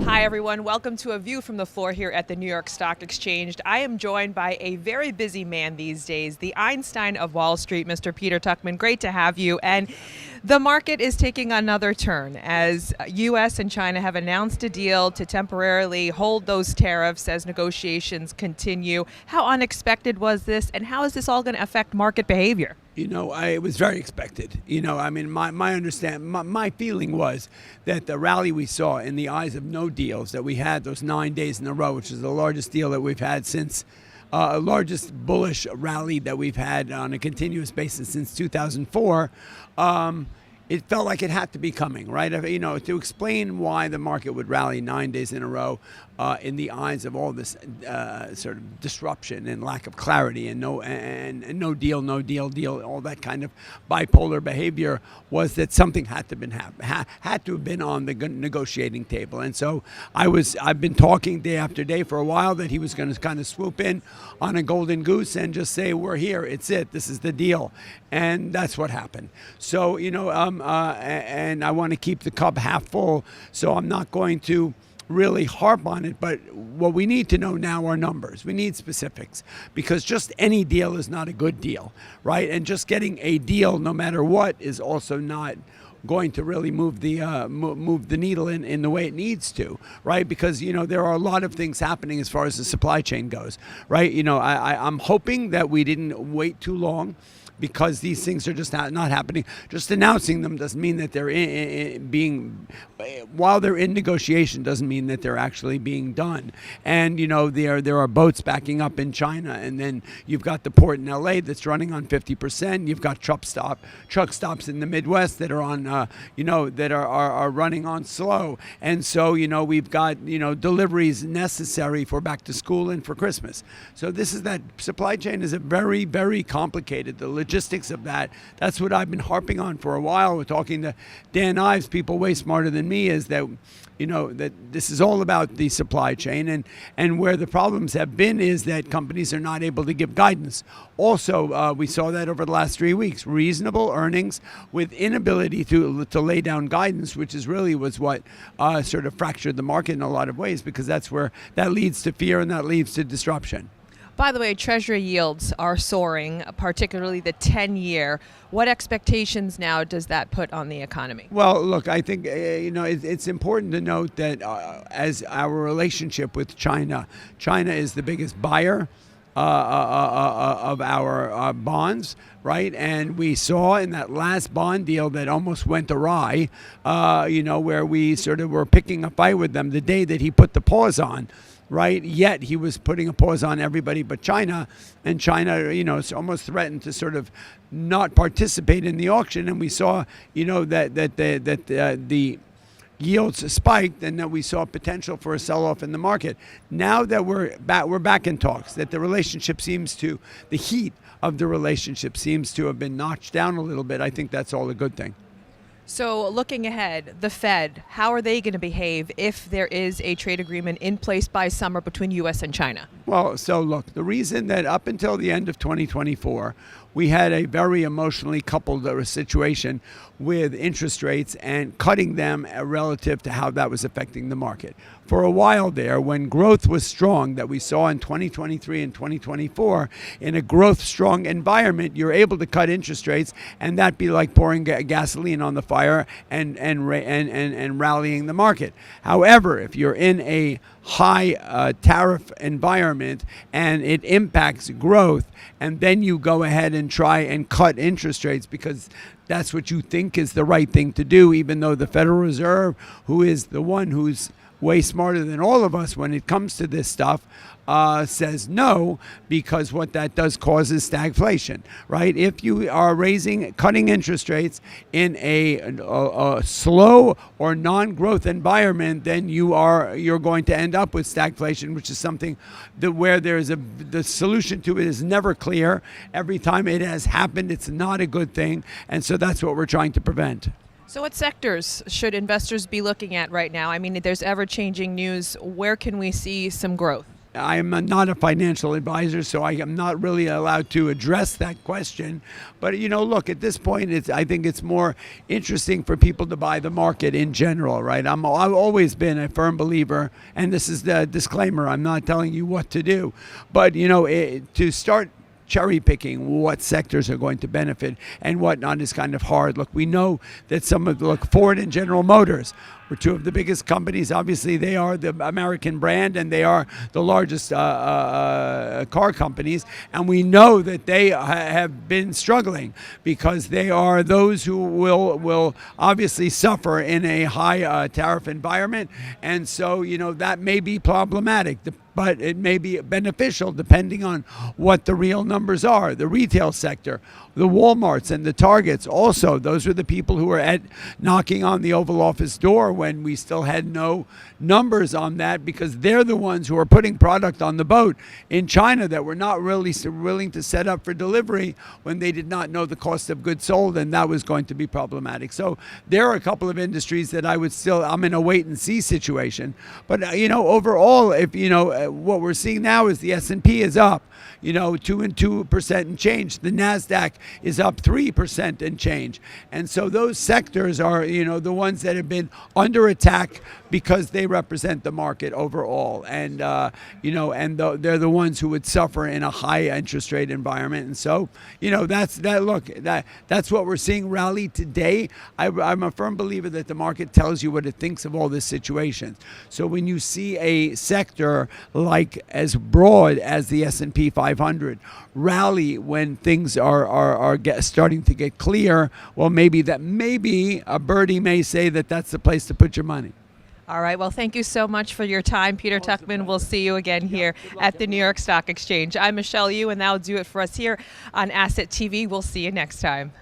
Hi, everyone. Welcome to A View from the Floor here at the New York Stock Exchange. I am joined by a very busy man these days, the Einstein of Wall Street, Mr. Peter Tuchman. Great to have you. And the market is taking another turn as U.S. and China have announced a deal to temporarily hold those tariffs as negotiations continue. How unexpected was this, and how is this all going to affect market behavior? It was very expected. My feeling was that the rally we saw in the eyes of no deals that we had those 9 days in a row, which is the largest deal that we've had since, largest bullish rally that we've had on a continuous basis since 2004. It felt like it had to be coming, right? To explain why the market would rally 9 days in a row in the eyes of all this sort of disruption and lack of clarity and no deal, all that kind of bipolar behavior was that something had to have been on the negotiating table. And so I've been talking day after day for a while that he was going to kind of swoop in on a golden goose and just say, we're here, it's it, this is the deal. And that's what happened. So, and I want to keep the cup half full, so I'm not going to really harp on it. But what we need to know now are numbers. We need specifics, because just any deal is not a good deal, right? And just getting a deal, no matter what, is also not going to really move the needle in the way it needs to, right? Because there are a lot of things happening as far as the supply chain goes, right? I'm hoping that we didn't wait too long, because these things are just not happening. Just announcing them doesn't mean that they're while they're in negotiation, doesn't mean that they're actually being done. And there are boats backing up in China, and then you've got the port in LA that's running on 50%. You've got truck stops in the Midwest that are on that are running on slow. And so we've got deliveries necessary for back to school and for Christmas. So that supply chain is a very, very complicated. The logistics of that's what I've been harping on for a while. We're talking to Dan Ives, people way smarter than me, is that that this is all about the supply chain, and where the problems have been is that companies are not able to give guidance. Also, we saw that over the last 3 weeks, reasonable earnings with inability to lay down guidance, which was what sort of fractured the market in a lot of ways, because that leads to fear and that leads to disruption. By the way, Treasury yields are soaring, particularly the 10-year. What expectations now does that put on the economy? Well, look, I think it's important to note that as our relationship with China is the biggest buyer of our bonds, right? And we saw in that last bond deal that almost went awry, where we sort of were picking a fight with them the day that he put the pause on. Right, yet he was putting a pause on everybody but China, and China, almost threatened to sort of not participate in the auction. And we saw, that the yields spiked, and that we saw potential for a sell-off in the market. Now that we're back in talks, that the heat of the relationship seems to have been notched down a little bit. I think that's all a good thing. So looking ahead, the Fed, how are they going to behave if there is a trade agreement in place by summer between U.S. and China? Well, so look, the reason that up until the end of 2024, we had a very emotionally coupled situation with interest rates and cutting them relative to how that was affecting the market. For a while there, when growth was strong that we saw in 2023 and 2024, in a growth strong environment, you're able to cut interest rates, and that'd be like pouring gasoline on the fire and rallying the market. However, if you're in a high tariff environment and it impacts growth, and then you go ahead and try and cut interest rates because that's what you think is the right thing to do, even though the Federal Reserve, who is the one who's way smarter than all of us when it comes to this stuff, says no, because what that does causes stagflation, right? If you are cutting interest rates in a slow or non-growth environment, then you're going to end up with stagflation, which is something where the solution to it is never clear. Every time it has happened, it's not a good thing, and so that's what we're trying to prevent. So what sectors should investors be looking at right now? I mean, there's ever-changing news. Where can we see some growth? I am not a financial advisor, so I am not really allowed to address that question. But look, at this point, I think it's more interesting for people to buy the market in general, right? I've always been a firm believer, and this is the disclaimer. I'm not telling you what to do, but to start cherry picking what sectors are going to benefit and whatnot is kind of hard. Look, we know that Ford and General Motors were two of the biggest companies. Obviously, they are the American brand and they are the largest car companies. And we know that they have been struggling because they are those who will obviously suffer in a high tariff environment. And so, that may be problematic. But it may be beneficial depending on what the real numbers are. The retail sector, the Walmarts and the Targets, also, those were the people who were knocking on the Oval Office door when we still had no numbers on that, because they're the ones who are putting product on the boat in China that were not really willing to set up for delivery when they did not know the cost of goods sold, and that was going to be problematic. So there are a couple of industries that I'm in a wait and see situation. But overall, if what we're seeing now is the S&P is up, 2% and change. The NASDAQ is up 3% and change. And so those sectors are, the ones that have been under attack because they represent the market overall. And, they're the ones who would suffer in a high interest rate environment. And so, that's what we're seeing rally today. I'm a firm believer that the market tells you what it thinks of all this situation. So when you see a sector like as broad as the S&P 500 rally when things are starting to get clear, well, maybe a birdie may say that that's the place to put your money. All right. Well, thank you so much for your time, Peter Tuchman. We'll see you again here at the New York Stock Exchange. I'm Michelle Yu, and that'll do it for us here on Asset TV. We'll see you next time.